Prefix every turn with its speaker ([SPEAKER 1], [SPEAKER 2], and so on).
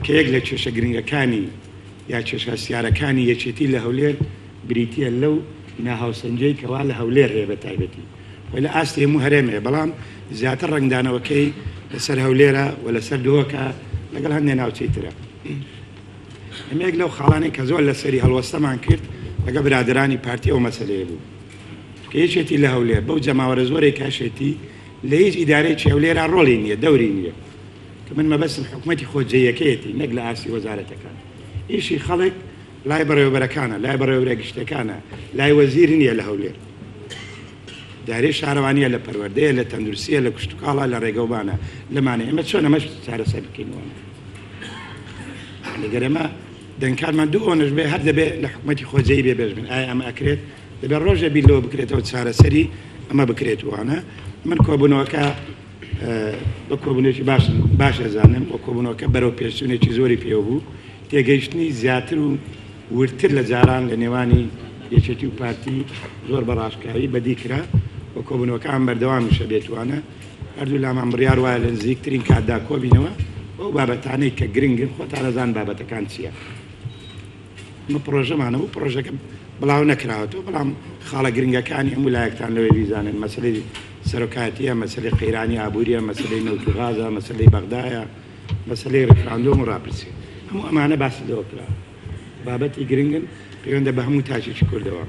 [SPEAKER 1] کە یەک لە کێشە گرنگەکانی یا کێشە سیارەکانی یەکێتی لە هەولێر بریتیە لەو ناهاوسەنجەی کەوا لە هەولێر هەیە بە تایبەتی و لە ئاستی هەموو هەرێمەیە بەڵام زیاتر ڕنگدانەوەکەی لەسەر هەولێرە و لەسەر دۆکە لەگەڵ هەندێک ناوچەی ترە. ئەمێک لەو خاڵانەی کە زۆر لەسەری هەڵوەستەمان کرد لەگە برادرانی پارتی ئەو مەسەلەیە بوو کە یەکێتی لە هەولێر بەو جەماوەرە زۆرێک کاشێتی لە هیچ ئیدارەیەکی هەولێرە ڕۆڵی نییە دەوری نییە کە من مەبەستم حکوومەتی خۆجێیەکەیەتی نەک لە ئاسی وەزارەتەکان ئیشی خەڵک لای بەڕێوەبەرەکانە لای بەڕێوەبەرە گشتەکانە لای وەزیری نییە لە هەولێر دارێ شارەوانیە لە پەروەردەیە لە تەندروستیە لە کوشتتوکاڵە لە ڕێگەوبانە لەمانێ ئەمە چۆن ئەمەش چارەسەر بکەینەوە لەگەر ئەمە دەنگکارمان دوو ئۆنش بێ هەر دەبێت لە حکوومەتی خۆجێی بێ بێژبن ئایا ئەمە ئەکرێت دەبێت ڕۆژە بیلەوە بکرێتەوە چارەسەری ئەمە بکرێت وانە من کۆبوونەوەکە بە کۆبوونێکی باش ئەزانم بۆ کۆبوونەوەکە بەرەو پێشچوونێکی زۆری پێوە بوو تێگەیشتنی زیاتر و ورتر لە جاران لە نێوانی یەکێتی و پارتی زۆر بەڕاشکایی بەدیکرا بۆ کۆبوونەوەکان بەردەوامیشە بێتوانە هەردوو لامان بڕیار وایە لە نزیکترین کاتدا کۆبینەوە ئەو بابەتانەی کە گرنگن خۆتان ئەزان بابەتەکان چییە ئەمە پرۆژەمانە و پرۆژەکە بڵاو نەکراوەتەوە بەڵام خاڵە گرنگەکانی هەموو لایەکتان لەوێ بیزانن مەسەلەی سەرۆکاتیە مەسەلەی قەیرانی ئابووریە مەسەلەی نەوت و غازە مەسەلەی بەغدایە مەسەلەی ڕێفراندۆم و ڕاپرسێ هەموو ئەمانە باسی لەوە کرا بابەتی گرنگن پەیوەندە بە هەموو تاچێکی کوردەوە